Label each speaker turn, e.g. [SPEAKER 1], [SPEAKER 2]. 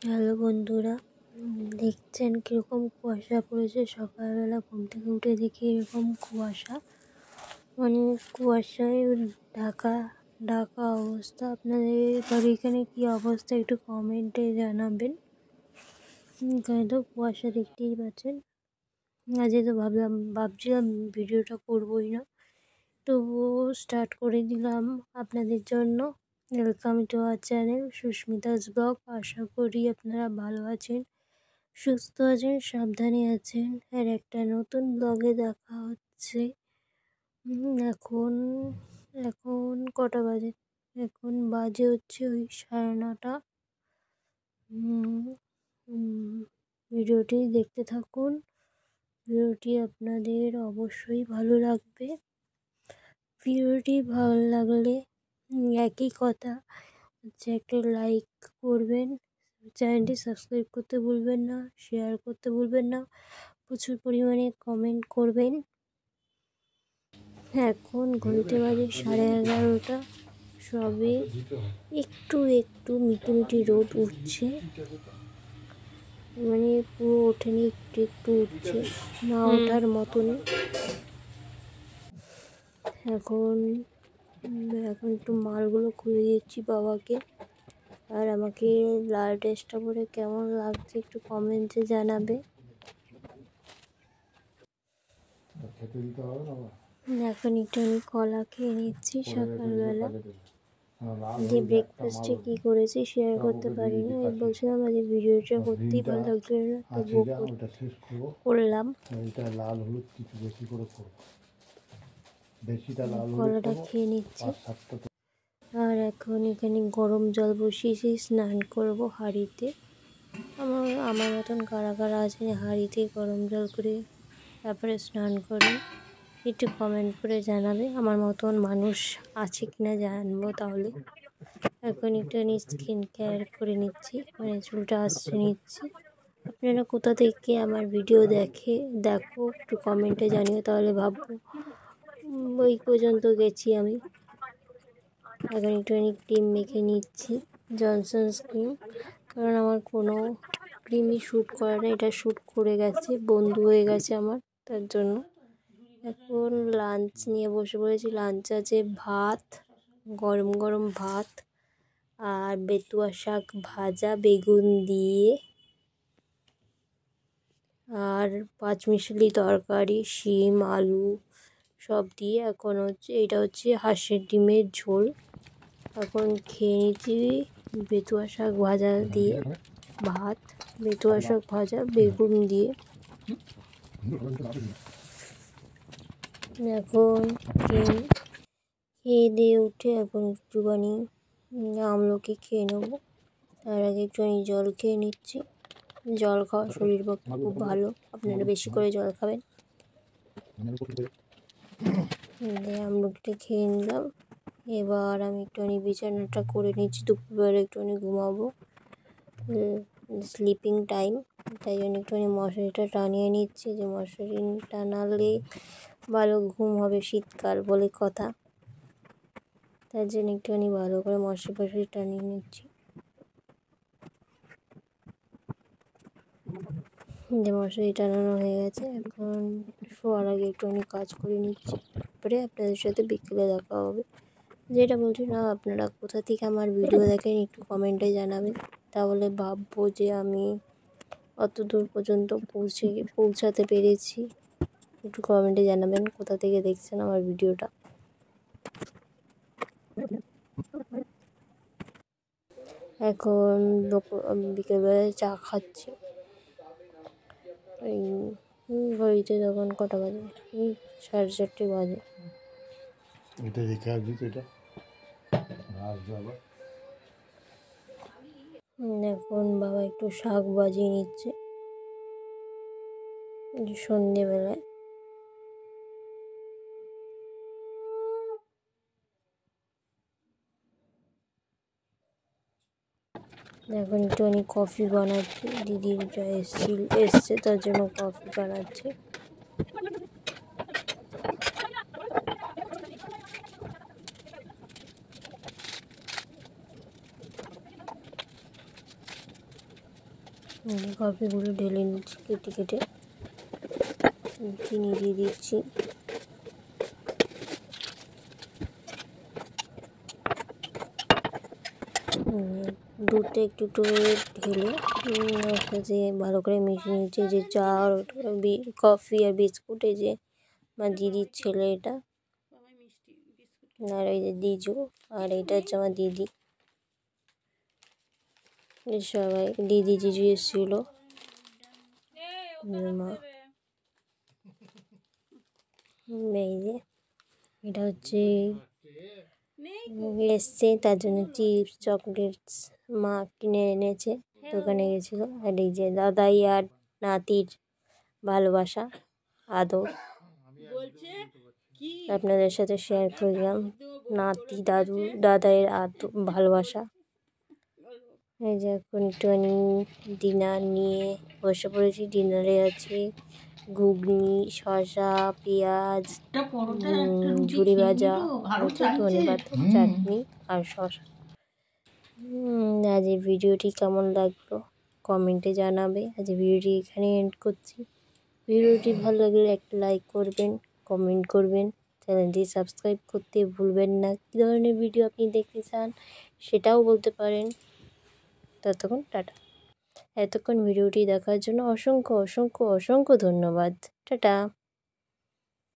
[SPEAKER 1] Hello বন্ধুরা, দেখছেন কীরকম কুয়াশা পড়েছে। সকালবেলা ঘুম থেকে উঠে দেখি এরকম কুয়াশা, মানে কুয়াশায় ঢাকা ঢাকা অবস্থা। আপনাদের বাড়ি এখানে কী অবস্থা একটু কমেন্টে জানাবেন। এখানে তো কুয়াশা দেখতেই পাচ্ছেন। আজকে তো ভাবছিলাম ভিডিওটা করবোই না, তবুও স্টার্ট করে দিলাম আপনাদের জন্য। Welcome to our channel Susmita's blog. আশা করি আপনারা ভালো আছেন, সুস্থ আছেন, সাবধানে আছেন। আর একটা নতুন ব্লগে দেখা হচ্ছে। এখন এখন কটা বাজে? এখন বাজে হচ্ছে ওই 9:30। ভিডিওটি দেখতে থাকুন। ভিডিওটি আপনাদের অবশ্যই ভালো লাগবে। ভিডিওটি ভালো লাগলে একই কথা হচ্ছে, একটা লাইক করবেন, চ্যানেলটি সাবস্ক্রাইব করতে ভুলবেন না, শেয়ার করতে ভুলবেন না, প্রচুর পরিমাণে কমেন্ট করবেন। এখন ঘড়িতে বাজে 11:30। সবে একটু একটু মিটি রোদ উঠছে, মানে পুরো ওঠেনি, একটু একটু উঠছে, না ওঠার মতনই। এখন একটু মালগুলো খুলে দিচ্ছি বাবাকে। আর আমাকে লাল ড্রেসটা পরে কেমন লাগছে একটু কমেন্টে জানাবে। এখন একটু আমি কলা খেয়ে নিচ্ছি সকালবেলা। যে ব্রেকফাস্টে কী করেছি শেয়ার করতে পারিনি, বলছিলাম আজ ভিডিওটা করতেই ভালো লাগছিল না, তবুও করলাম। কলাটা খেয়ে নিচ্ছি। আর এখন এখানে গরম জল বসিয়েছি, স্নান করব হাঁড়িতে। আমার মতন কারা কারা আছে হাঁড়িতে গরম জল করে তারপরে স্নান করে, একটু কমেন্ট করে জানাবে। আমার মতন মানুষ আছে কিনা জানবো তাহলে। এখন একটু স্কিন কেয়ার করে নিচ্ছি, মানে চুলটা আঁচড়ে নিচ্ছি। আপনারা কোথা থেকে আমার ভিডিও দেখো একটু কমেন্টে জানিও, তাহলে ভাববো ওই পর্যন্ত গেছি আমি। এখন একটুখানি ক্রিম মেখে নিচ্ছি, জনসন্স ক্রিম, কারণ আমার কোনো ক্রিমই শ্যুট করে না, এটা শ্যুট করে গেছে, বন্ধু হয়ে গেছে আমার, তার জন্য। এখন লাঞ্চ নিয়ে বসে পড়েছি। লাঞ্চ আছে ভাত, গরম গরম ভাত, আর বেতুয়া শাক ভাজা বেগুন দিয়ে, আর পাঁচমিশালি তরকারি, শিম আলু সব দিয়ে। এখন এটা হচ্ছে হাঁসের ডিমের ঝোল। এখন খেয়ে নিচ্ছি বেতুয়া শাক ভাজা দিয়ে ভাত, বেতুয়া শাক ভাজা বেগুন দিয়ে। এখন খেয়ে দিয়ে উঠে এখন একটুখানি আমলকি খেয়ে নেবো। তার আগে একটুখানি জল খেয়ে নিচ্ছি। জল খাওয়া শরীর পক্ষে খুব ভালো, আপনারা বেশি করে জল খাবেন। আমলকিটা খেয়ে নিলাম। এবার আমি একটুখানি বিছানাটা করে নিচ্ছি, দুপুরবেলা একটুখানি ঘুমাবো, স্লিপিং টাইম। তাই জন্য একটুখানি মশারিটা টানিয়ে নিচ্ছি, যে মশারি টানালে ভালো ঘুম হবে, শীতকাল বলে কথা। তার জন্য একটুখানি ভালো করে মশারি টানিয়ে নিচ্ছি। যে মশারি টানানো হয়ে গেছে, এখন শোয়ার আগে একটুখানি কাজ করে নিচ্ছি, তারপরে আপনাদের সাথে বিকেলে দেখা হবে। যেটা বলছি না, আপনারা কোথা থেকে আমার ভিডিও দেখেন একটু কমেন্টে জানাবেন, তাহলে ভাববো যে আমি অত দূর পর্যন্ত পৌঁছাতে পেরেছি। একটু কমেন্টে জানাবেন কোথা থেকে দেখছেন আমার ভিডিওটা। এখন বিকেলবেলায় চা খাচ্ছি। ওই ঘড়িতে তখন কটা বাজে? 4:30 বাজে। এখন বাবা একটু শাক বাজিয়ে নিচ্ছে সন্ধেবেলায়। এখন একটুখানি কফি বানাচ্ছি, দিদিটা এসছে তার জন্য কফি বানাচ্ছি। কফিগুলো ঢেলে নিচ্ছি কেটে কেটে, চিনি দিয়ে দিচ্ছি। দুধটা একটু একটু ঢেলে সাথে ভালো করে মিশিয়ে নিচ্ছি। যে চা আর কফি আর বিস্কুট, এই যে আমার দিদির ছেলে এটা, আর এই যে দিজু, আর এটা হচ্ছে আমার দিদি। সবাই দিদি জিজু এসেছিল, মা। এই যে এটা হচ্ছে এসছে, তার জন্য চিপস চকলেটস মা কিনে এনেছে, দোকানে গেছিলো। আর এই যে দাদাই আর নাতির ভালোবাসা আদর আপনাদের সাথে শেয়ার করলাম। নাতি দাদাইয়ের ভালোবাসা। এই যে এখন একটুখানি ডিনার নিয়ে বসে পড়েছি। ডিনারে আছে ঘুগনি, শসা, পেঁয়াজ, ঝুড়ি ভাজা, হচ্ছে ধনেপাতা, চাটনি আর শসা। আজ এই ভিডিওটি কেমন লাগলো কমেন্টে জানাবে। আজ ভিডিওটি এখানে এন্ড করছি। ভিডিওটি ভালো লাগলে একটা লাইক করবেন, কমেন্ট করবেন, চ্যানেলটি সাবস্ক্রাইব করতে ভুলবেন না। কী ধরনের ভিডিও আপনি দেখতে চান সেটাও বলতে পারেন। ততক্ষণ টাটা। এতক্ষণ ভিডিওটি দেখার জন্য অসংখ্য অসংখ্য অসংখ্য ধন্যবাদ। টাটা।